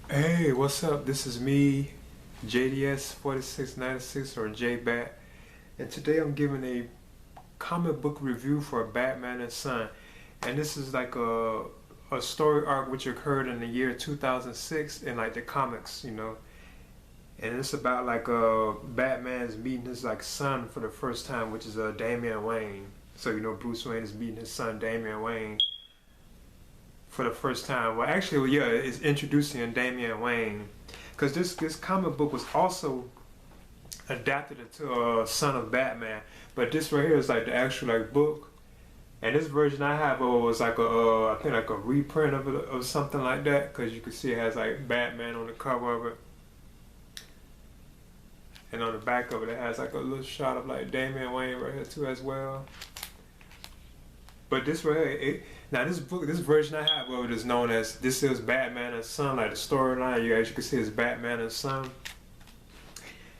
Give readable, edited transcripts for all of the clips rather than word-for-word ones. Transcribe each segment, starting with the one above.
Hey, what's up? This is me, JDS4696 or JBat, and today I'm giving a comic book review for Batman and Son. And this is like a story arc which occurred in the year 2006 in like the comics. And it's about like Batman's meeting his like son for the first time, which is Damian Wayne. So Bruce Wayne is meeting his son Damian Wayne for the first time. Well, actually, well, yeah, it's introducing Damian Wayne, because this comic book was also adapted into Son of Batman, but this right here is like the actual like book, and this version I have was like I think like a reprint of it or something like that, because you can see it has like Batman on the cover of it, and on the back of it it has like a little shot of like Damian Wayne right here too as well. But this right here, now this version I have, well, it is known as This Is Batman and Son, like the storyline. As you can see, it's Batman and Son,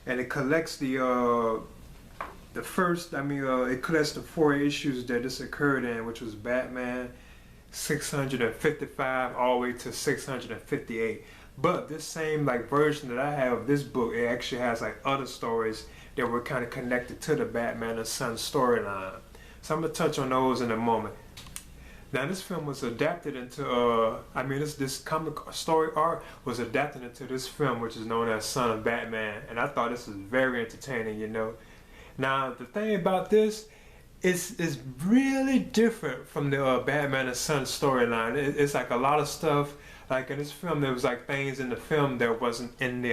and it collects the first. It collects the four issues that this occurred in, which was Batman 655 all the way to 658. But this same like version that I have of this book, it actually has like other stories that were kind of connected to the Batman and Son storyline. So I'm gonna touch on those in a moment. Now this film was adapted into, this comic story arc was adapted into this film, which is known as Son of Batman, and I thought this was very entertaining. Now the thing about this is really different from the Batman and Son storyline. It's like a lot of stuff. Like in this film, there was like things in the film that wasn't in the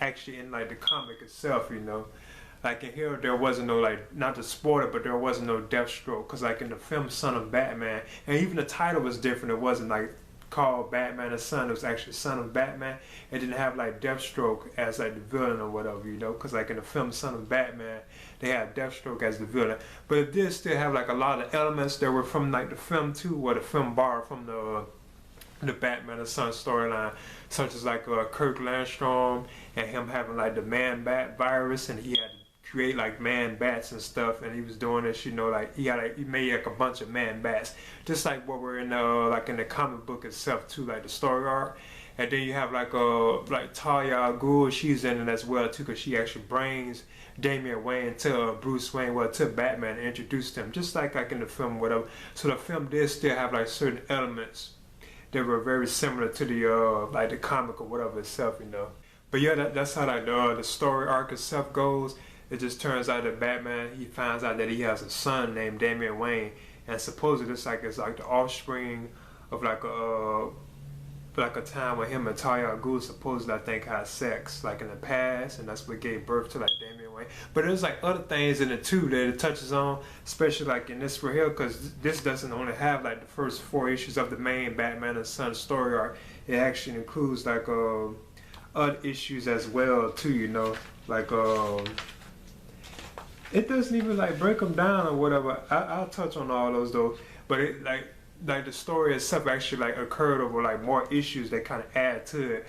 actually in like the comic itself. Like in here, there wasn't no like, not to spoil it, but there wasn't no Deathstroke. Cause like in the film Son of Batman, and even the title was different. It wasn't like called Batman and Son. It was actually Son of Batman. It didn't have like Deathstroke as like the villain or whatever. Cause like in the film Son of Batman, they had Deathstroke as the villain. But it did still have like a lot of elements that were from like the film too, where the film borrowed from the Batman and Son storyline, such as like Kirk Landstrom and him having like the man bat virus, and he had create like man bats and stuff, and he was doing this, like he made like a bunch of man bats, just like what we're in like in the comic book itself too, like the story arc. And then you have like Talia al Ghul, she's in it as well too, because she actually brings Damian Wayne to Bruce Wayne, well, to Batman, and introduced him, just like in the film, whatever. So the film did still have like certain elements that were very similar to the like the comic or whatever itself. But yeah, that's how like the story arc itself goes. It just turns out that Batman, he finds out that he has a son named Damian Wayne, and supposedly it's like the offspring of like a time when him and Talia al Ghul supposedly, I think, had sex like in the past, and that's what gave birth to like Damian Wayne. But there's like other things in it too that it touches on, especially like in this for here, because this doesn't only have like the first four issues of the main Batman and Son story arc. It actually includes like other issues as well too. Like it doesn't even like break them down or whatever. I'll touch on all those though, but it like the story itself actually like occurred over like more issues that kind of add to it.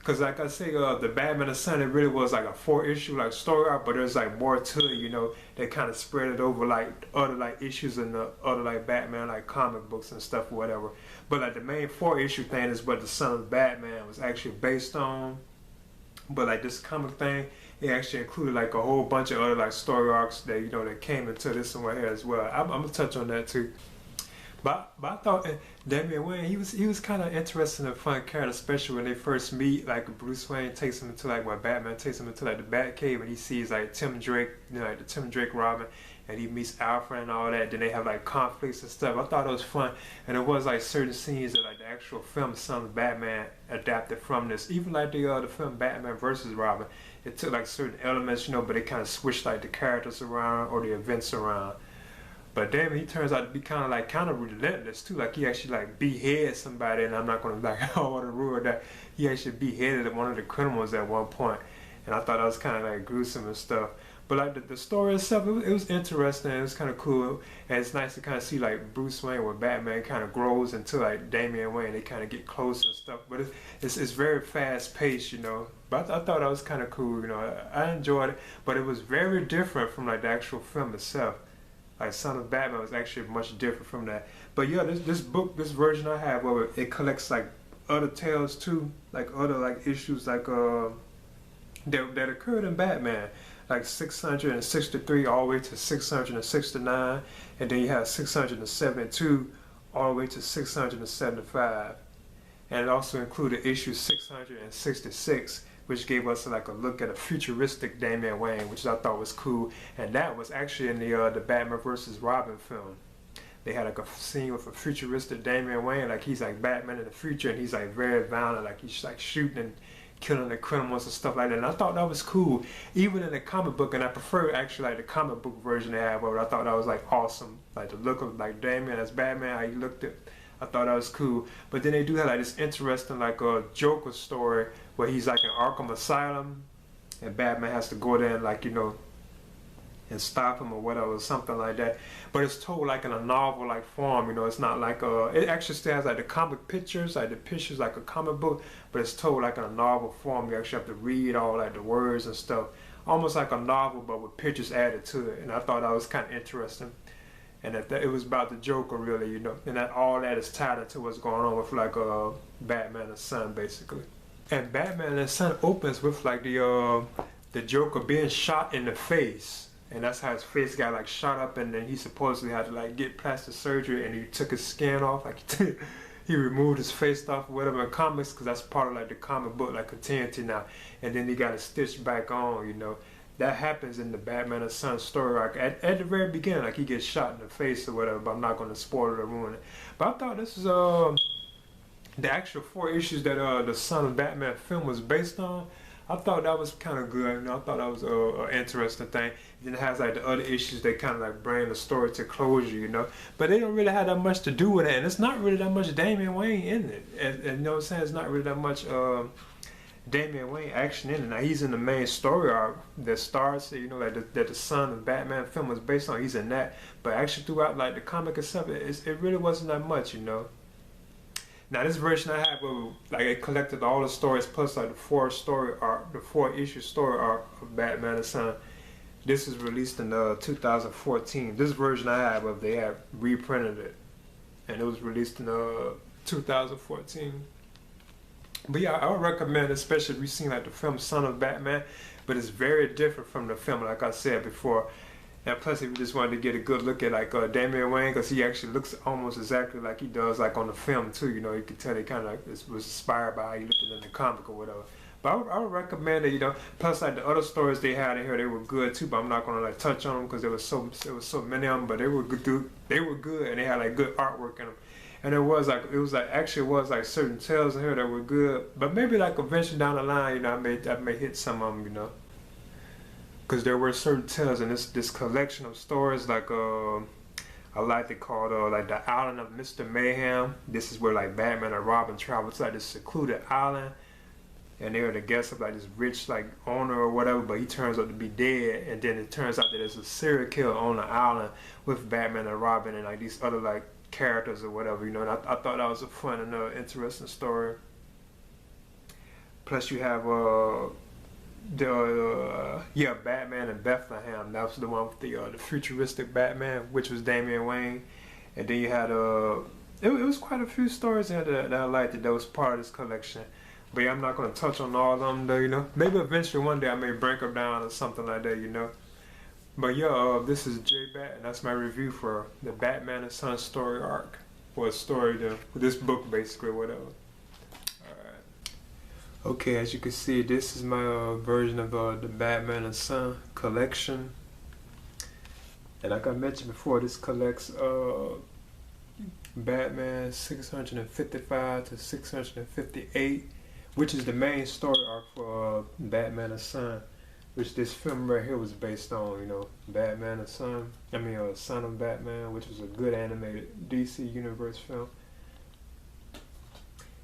Cause like I say, the Batman and Son, it really was like a four-issue like story arc, but there's like more to it. They kind of spread it over like other like issues in the other like Batman like comic books and stuff or whatever. But like the main four-issue thing is what the Son of Batman was actually based on. But like this comic thing, it actually included like a whole bunch of other like story arcs that that came into this one here as well. I'm gonna touch on that too. But I thought Damian Wayne, he was kind of interesting and fun character, especially when they first meet. Like Bruce Wayne takes him into like, Batman takes him into like the Batcave, and he sees like Tim Drake, like the Tim Drake Robin, and he meets Alfred and all that. Then they have like conflicts and stuff. I thought it was fun, and it was like certain scenes that like the actual film Son of Batman adapted from this. Even like the film Batman versus Robin, it took like certain elements, but it kind of switched like the characters around or the events around. But damn, he turns out to be kind of relentless too. Like he actually like beheaded somebody, and I'm not gonna like I don't want to ruin that. He actually beheaded one of the criminals at one point, and I thought that was kind of like gruesome and stuff. But like the story itself, it was interesting. It was kind of cool, and it's nice to kind of see like Bruce Wayne, where Batman kind of grows into like Damian Wayne. They kind of get close and stuff. But it's very fast paced. But I thought that was kind of cool. I enjoyed it, but it was very different from like the actual film itself. Like Son of Batman was actually much different from that. But yeah, this book, this version I have, well, it collects like other tales too, like other like issues like that occurred in Batman, like 663 all the way to 669, and then you have 672 all the way to 675, and it also included issue 666, which gave us like a look at a futuristic Damian Wayne, which I thought was cool, and that was actually in the Batman versus Robin film. They had like a scene with a futuristic Damian Wayne, like he's like Batman in the future, and he's like very violent, like he's like shooting and killing the criminals and stuff like that. And I thought that was cool, even in the comic book. And I prefer actually like the comic book version they have of it. I thought that was like awesome, like the look of like Damian as Batman, how he looked at. I thought that was cool. But then they do have like this interesting like a Joker story where he's like in Arkham Asylum, and Batman has to go there and like and stop him or whatever, something like that. But it's told like in a novel like form, it's not like it actually still has like the comic pictures, like the pictures like a comic book, but it's told like in a novel form. You actually have to read all like the words and stuff, almost like a novel but with pictures added to it. And I thought that was kind of interesting, and that it was about the Joker really, and that all that is tied into what's going on with like Batman and Son basically. And Batman and Son opens with like the Joker being shot in the face. And that's how his face got like shot up, and then he supposedly had to like get plastic surgery, and he took his skin off, like he removed his face off or whatever in comics, because that's part of like the comic book like continuity now. And then he got it stitched back on, That happens in the Batman and Son story arc at the very beginning, like he gets shot in the face or whatever. But I'm not going to spoil it or ruin it. But I thought this is the actual 4 issues that the Son of Batman film was based on. I thought that was kind of good. I thought that was an interesting thing. Then it has like the other issues that kind of like bring the story to closure, But they don't really have that much to do with it, and it's not really that much Damian Wayne in it. And you know what I'm saying? It's not really that much Damian Wayne action in it. Now he's in the main story arc that starts, like that the Son of Batman film was based on. He's in that, but actually throughout like the comic itself, it really wasn't that much, Now this version I have, like it collected all the stories plus like the 4-issue story arc of Batman and Son. This is released in 2014. This version I have of, they have reprinted it, and it was released in 2014. But yeah, I would recommend, especially if you've seen like the film Son of Batman, but it's very different from the film, like I said before. And plus, if you just wanted to get a good look at like Damian Wayne, because he actually looks almost exactly like he does like on the film too. You can tell he kind of like was inspired by how he looked in the comic or whatever. But I would recommend it. Plus like the other stories they had in here, they were good too. But I'm not gonna like touch on them because there was so many of them. But they were good. They were good, and they had like good artwork in them. And it was like certain tales in here that were good. But maybe like eventually down the line, I may hit some of them, Because there were certain tales in this collection of stories, like I like to call like the Island of Mr. Mayhem. This is where like Batman and Robin travel to like this secluded island, and they're the guests of like this rich like owner or whatever, but he turns out to be dead, and then it turns out that there's a serial killer on the island with Batman and Robin and like these other like characters or whatever, And I thought that was a fun and interesting story. Plus you have Batman in Bethlehem. That was the one with the futuristic Batman, which was Damian Wayne. And then you had it was quite a few stories in there that I liked that was part of this collection. But yeah, I'm not going to touch on all of them though, Maybe eventually one day I may break them down or something like that, But yeah, this is J-Bat, and that's my review for the Batman and Son story arc, or story this book basically, whatever. Okay, as you can see, this is my version of the Batman and Son collection. And like I mentioned before, this collects Batman 655 to 658, which is the main story arc for Batman and Son, which this film right here was based on, Batman and Son. Son of Batman, which was a good animated DC Universe film.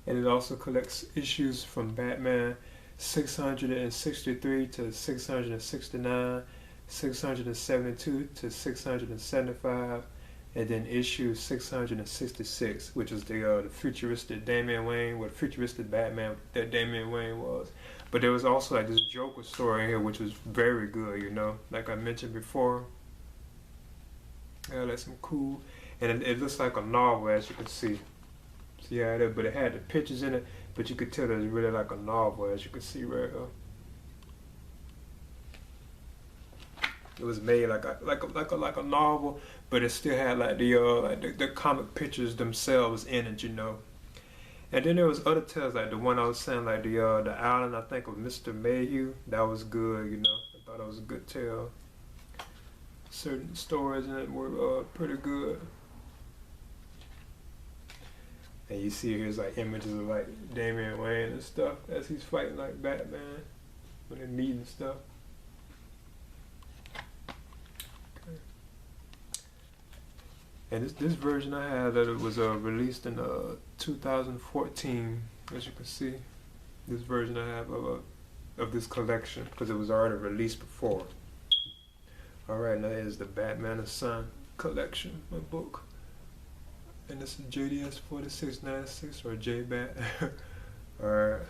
And it also collects issues from Batman 663 to 669, 672 to 675, and then issue 666, which is the futuristic Damian Wayne, what futuristic Batman that Damian Wayne was. But there was also like this Joker story in here, which was very good, like I mentioned before. Yeah, that's some cool, and it looks like a novel, as you can see. See how it is, but it had the pictures in it, but you could tell that it's really like a novel, as you can see right here. It was made like a novel, but it still had like the comic pictures themselves in it, you know. And then there was other tales like the one I was saying, like the island, I think, of Mr. Mayhew. That was good, you know. I thought it was a good tale. Certain stories in it were pretty good. And you see here's like images of like Damian Wayne and stuff as he's fighting like Batman when they're meeting stuff. Okay. And this version I had that it was released in 2014, as you can see. This version I have of this collection because it was already released before. Alright, now here's the Batman and Son collection, my book. And this is JDS 4696 or JBat. Alright.